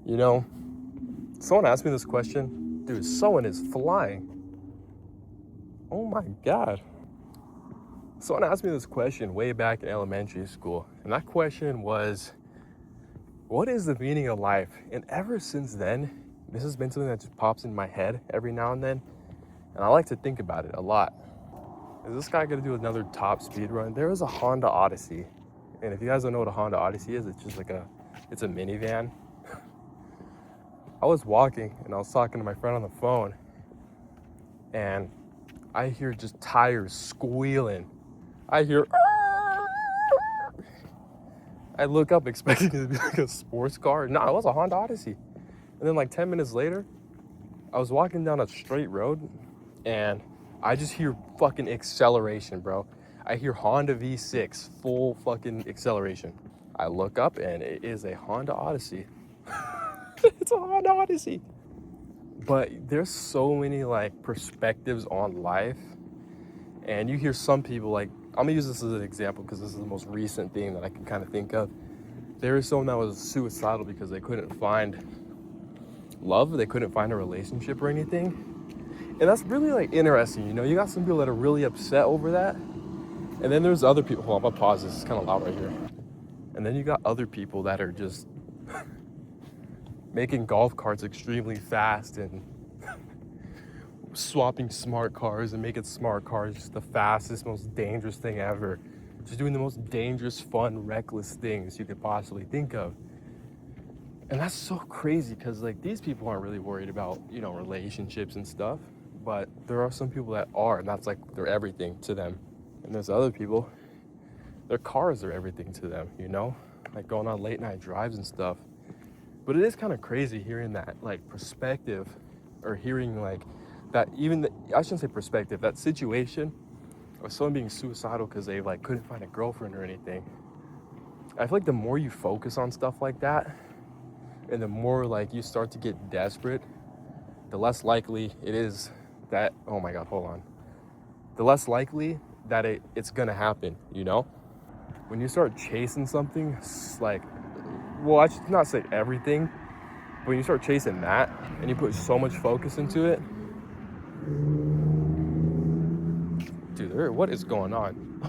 You know, someone asked me this question. Dude, someone is flying. Oh my God. Someone asked me this question way back in elementary school. And that question was, what is the meaning of life? And ever since then, this has been something that just pops in my head every now and then. And I like to think about it a lot. Is this guy gonna do another top speed run? There is a Honda Odyssey. And if you guys don't know what a Honda Odyssey is, it's just like it's a minivan. I was walking and I was talking to my friend on the phone, and I hear just tires squealing. I hear, I look up expecting it to be like a sports car. No, it was a Honda Odyssey. And then like 10 minutes later, I was walking down a straight road and I just hear fucking acceleration, bro. I hear Honda V6, full fucking acceleration. I look up and it is a Honda Odyssey. It's a Honda Odyssey. But there's so many like perspectives on life. And you hear some people like, I'm gonna use this as an example because this is the most recent thing that I can kind of think of. There was someone that was suicidal because they couldn't find love, they couldn't find a relationship or anything. And that's really like interesting, you know? You got some people that are really upset over that. And then there's other people, hold on, I'm gonna pause this, it's kind of loud right here. And then you got other people that are just making golf carts extremely fast and swapping smart cars and making smart cars just the fastest, most dangerous thing ever. Just doing the most dangerous, fun, reckless things you could possibly think of. And that's so crazy because like these people aren't really worried about, you know, relationships and stuff, but there are some people that are, and that's like they're everything to them. And there's other people, their cars are everything to them, you know, like going on late night drives and stuff. But it is kind of crazy hearing that like perspective, or hearing like that, I shouldn't say perspective, that situation of someone being suicidal because they like couldn't find a girlfriend or anything. I feel like the more you focus on stuff like that, and the more like you start to get desperate, the less likely it is that, oh my God, hold on. The less likely that it's gonna happen, you know? When you start chasing something, like, well, I should not say everything, but when you start chasing that and you put so much focus into it, dude, what is going on?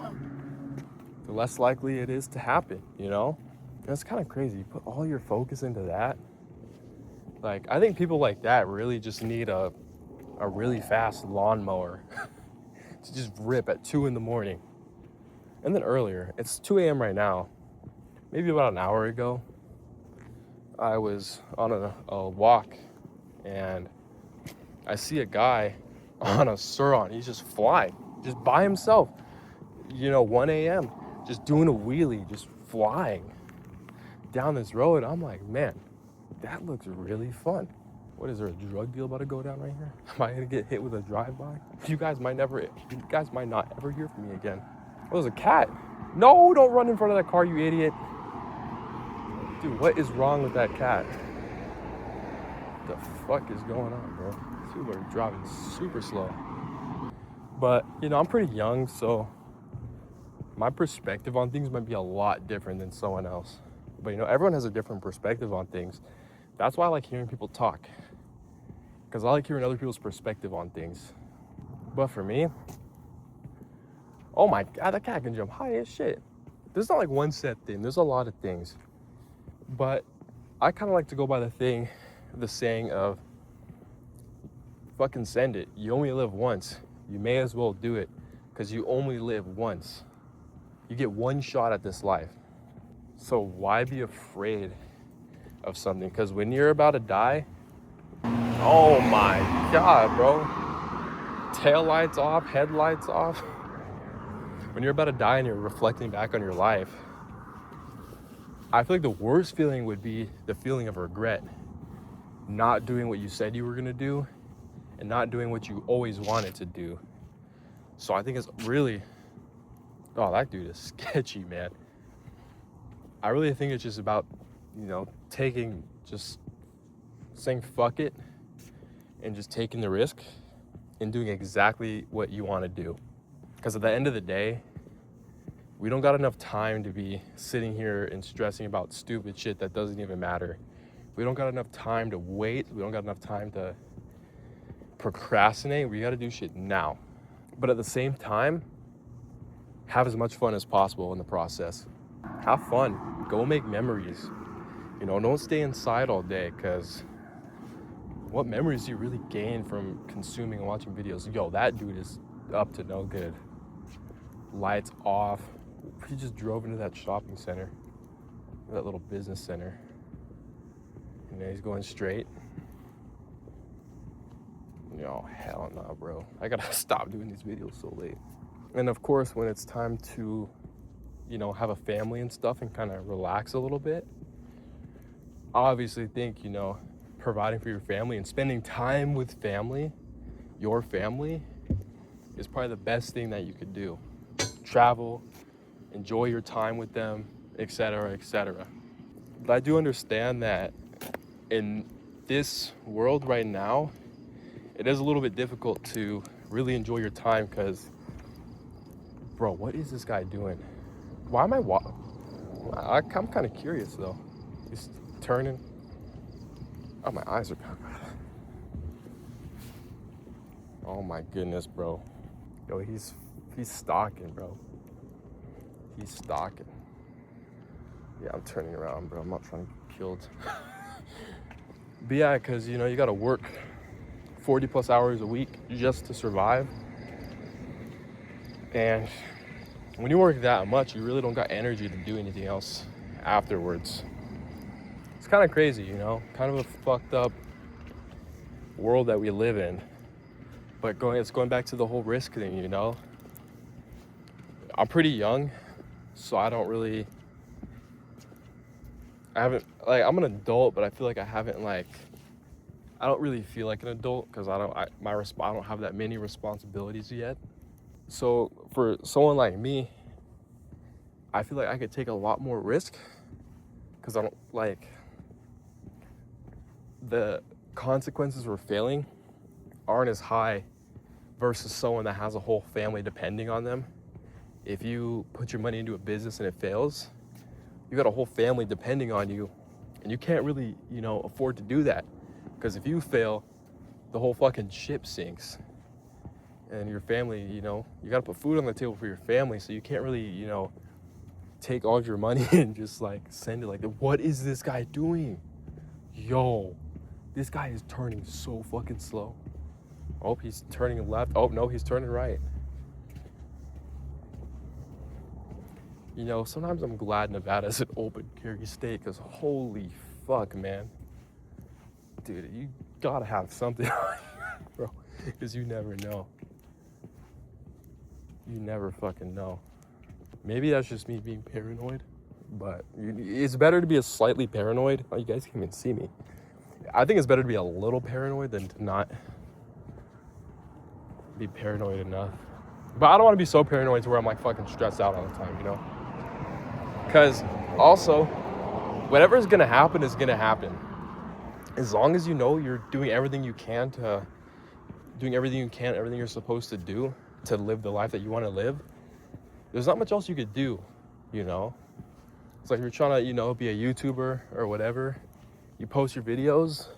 The less likely it is to happen, you know? That's kind of crazy. You put all your focus into that. Like, I think people like that really just need a really fast lawnmower to just rip at 2 a.m. And then earlier, it's 2 a.m. right now. Maybe about an hour ago, I was on a walk and I see a guy on a Sur-Ron. He's just flying, just by himself. You know, 1 a.m., just doing a wheelie, just flying down this road. I'm like, man, that looks really fun. What, is there a drug deal about to go down right here? Am I gonna get hit with a drive-by? You guys might not ever hear from me again. Oh, there's a cat. No, don't run in front of that car, you idiot. Dude, what is wrong with that cat? What the fuck is going on, bro? These people are driving super slow. But, you know, I'm pretty young, so my perspective on things might be a lot different than someone else. But, you know, everyone has a different perspective on things. That's why I like hearing people talk, because I like hearing other people's perspective on things. But for me, oh my God, that cat can jump high as shit. There's not like one set thing. There's a lot of things. But I kind of like to go by the saying of, fucking send it. You only live once. You may as well do it, because you only live once. You get one shot at this life. So why be afraid of something? Because when you're about to die, oh my God, bro. Tail lights off, headlights off. When you're about to die and you're reflecting back on your life, I feel like the worst feeling would be the feeling of regret. Not doing what you said you were gonna do and not doing what you always wanted to do. So I think it's really, oh, that dude is sketchy, man. I really think it's just about, you know, just saying fuck it and just taking the risk and doing exactly what you want to do. Because at the end of the day, we don't got enough time to be sitting here and stressing about stupid shit that doesn't even matter. We don't got enough time to wait. We don't got enough time to procrastinate. We got to do shit now. But at the same time, have as much fun as possible in the process. Have fun. Go make memories. You know, don't stay inside all day, because what memories do you really gain from consuming and watching videos? Yo, that dude is up to no good. Lights off. He just drove into that shopping center, that little business center. And then he's going straight. Yo, hell no, bro. I gotta stop doing these videos so late. And of course, when it's time to, you know, have a family and stuff and kind of relax a little bit, I obviously think, you know, providing for your family and spending time with family, your family, is probably the best thing that you could do. Travel, enjoy your time with them, etc., etc. But I do understand that in this world right now, it is a little bit difficult to really enjoy your time, because, bro, what is this guy doing? Why am I'm kind of curious though. He's turning. Oh, my eyes are kind of... Oh my goodness, bro. Yo, he's stalking, bro. He's stalking. Yeah, I'm turning around, bro. I'm not trying to get killed. But yeah, because, you know, you got to work 40 plus hours a week just to survive. And when you work that much, you really don't got energy to do anything else afterwards. It's kind of crazy, you know, kind of a fucked up world that we live in. But it's going back to the whole risk thing, you know. I'm pretty young, so I'm an adult, but I feel like I don't really feel like an adult, because I don't have that many responsibilities yet. So for someone like me, I feel like I could take a lot more risk, because I don't like the consequences for failing aren't as high versus someone that has a whole family depending on them. If you put your money into a business and it fails, you got a whole family depending on you, and you can't really, you know, afford to do that, because if you fail, the whole fucking ship sinks. And your family, you know, you gotta put food on the table for your family, so you can't really, you know, take all your money and just like send it. Like, what is this guy doing? Yo, this guy is turning so fucking slow. Oh, he's turning left. Oh no, he's turning right. You know, sometimes I'm glad Nevada's an open carry state, because holy fuck, man. Dude, you gotta have something, bro, because you never know. You never fucking know. Maybe that's just me being paranoid, but it's better to be a slightly paranoid. Oh, you guys can't even see me. I think it's better to be a little paranoid than to not be paranoid enough. But I don't want to be so paranoid to where I'm like fucking stressed out all the time, you know? Because also, whatever is going to happen is going to happen. As long as you know you're doing everything you can, everything you're supposed to do to live the life that you want to live, there's not much else you could do, you know? It's like you're trying to, you know, be a YouTuber or whatever. You post your videos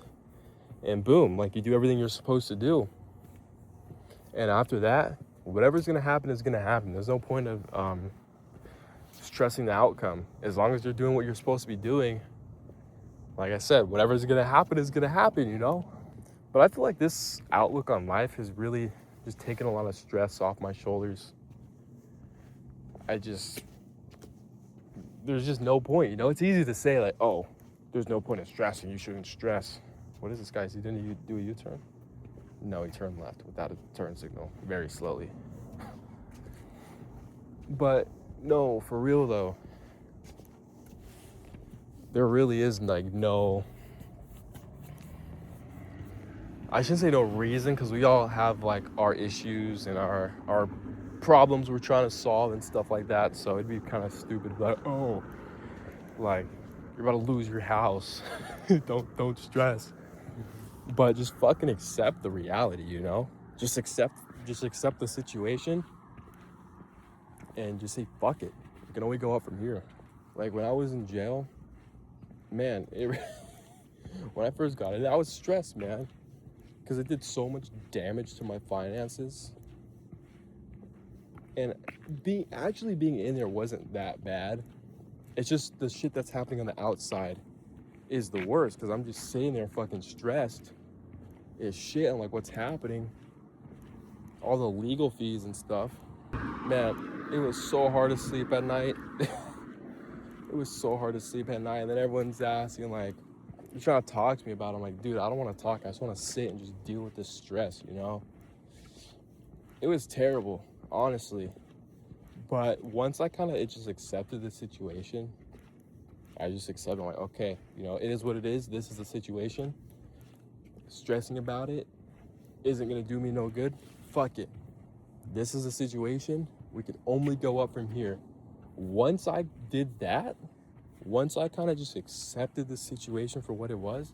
and boom, like you do everything you're supposed to do. And after that, whatever's going to happen is going to happen. There's no point of stressing the outcome. As long as you're doing what you're supposed to be doing, like I said, whatever's going to happen is going to happen, you know? But I feel like this outlook on life has really just taken a lot of stress off my shoulders. There's just no point, you know? It's easy to say like, oh, there's no point in stressing, you shouldn't stress. What is this guy? Is he didn't do a U-turn? No, he turned left without a turn signal, very slowly. But no, for real though, there really is like no, I shouldn't say no reason, because we all have like our issues and our problems we're trying to solve and stuff like that. So it'd be kind of stupid, like, oh, like you're about to lose your house. don't stress. But just fucking accept the reality, you know? Just accept the situation and just say, fuck it. You can only go up from here. Like when I was in jail, man, When I first got it, I was stressed, man, because it did so much damage to my finances. And actually being in there wasn't that bad. It's just the shit that's happening on the outside is the worst, because I'm just sitting there fucking stressed as shit and like what's happening, all the legal fees and stuff. Man, it was so hard to sleep at night. It was so hard to sleep at night. And then everyone's asking, like, you're trying to talk to me about it. I'm like, dude, I don't want to talk. I just want to sit and just deal with this stress, you know? It was terrible, honestly. But once I kind of just accepted the situation, I just accepted, I'm like, okay, you know, it is what it is. This is the situation. Stressing about it isn't going to do me no good. Fuck it. This is a situation. We can only go up from here. Once I did that, once I kind of just accepted the situation for what it was,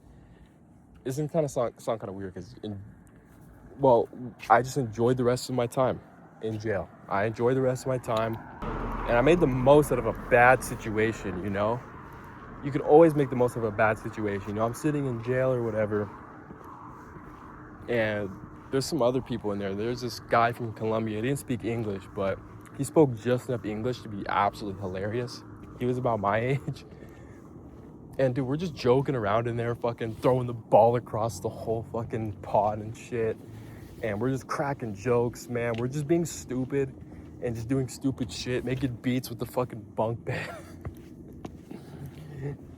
it's gonna kind of sound kind of weird because, I just enjoyed the rest of my time in jail. I enjoyed the rest of my time, and I made the most out of a bad situation, you know? You can always make the most of a bad situation. You know, I'm sitting in jail or whatever, and there's some other people in there. There's this guy from Colombia. He didn't speak English, but he spoke just enough English to be absolutely hilarious. He was about my age. And dude, we're just joking around in there, fucking throwing the ball across the whole fucking pod and shit. And we're just cracking jokes, man. We're just being stupid and just doing stupid shit, making beats with the fucking bunk bed.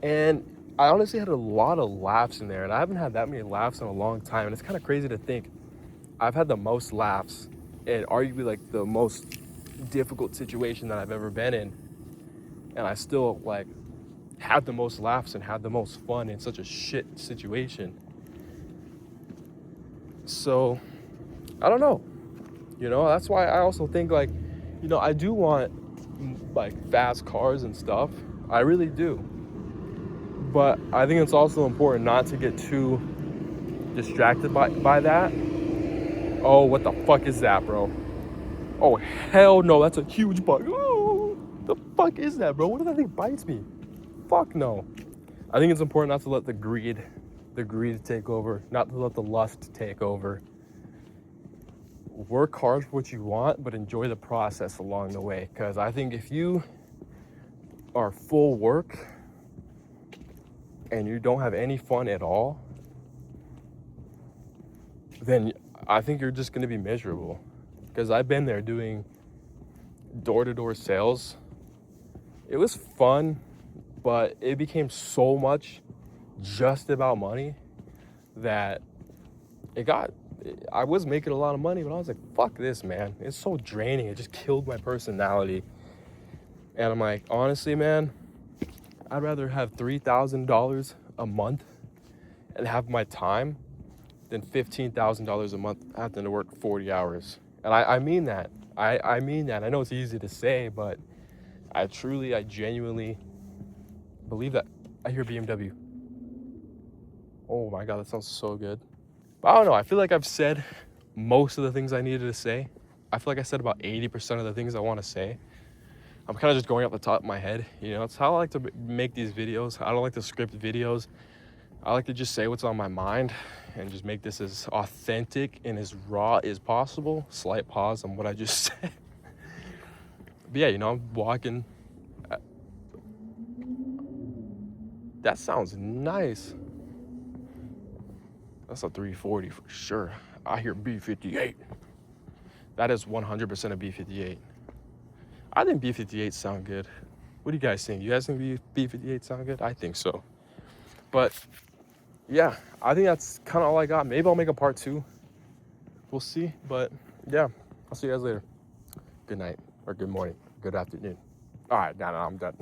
And I honestly had a lot of laughs in there, and I haven't had that many laughs in a long time. And it's kind of crazy to think I've had the most laughs and arguably like the most difficult situation that I've ever been in, and I still like had the most laughs and had the most fun in such a shit situation. So I don't know, you know, that's why I also think, like, you know, I do want like fast cars and stuff. I really do, but I think it's also important not to get too distracted by that. Oh, what the fuck is that, bro? Oh, hell no, that's a huge bug. Oh, the fuck is that, bro? What if that thing bites me? Fuck no. I think it's important not to let the greed take over, not to let the lust take over. Work hard for what you want, but enjoy the process along the way. Because I think if you are full work and you don't have any fun at all, then I think you're just going to be miserable. Because I've been there doing door-to-door sales. It was fun, but it became so much just about money that I was making a lot of money, but I was like, fuck this, man. It's so draining. It just killed my personality. And I'm like, honestly, man, I'd rather have $3,000 a month and have my time than $15,000 a month having to work 40 hours. And I mean that. I mean that. I know it's easy to say, but I genuinely believe that. I hear BMW. Oh my God, that sounds so good. But I don't know. I feel like I've said most of the things I needed to say. I feel like I said about 80% of the things I want to say. I'm kind of just going off the top of my head. You know, it's how I like to make these videos. I don't like to script videos. I like to just say what's on my mind and just make this as authentic and as raw as possible. Slight pause on what I just said. But yeah, you know, I'm walking. That sounds nice. That's a 340 for sure. I hear B58. That is 100% a B58. I think B58 sound good. What do you guys think? You guys think B58 sound good? I think so. But yeah, I think that's kind of all I got. Maybe I'll make a part 2. We'll see. But yeah, I'll see you guys later. Good night or good morning, good afternoon. All right, now I'm done.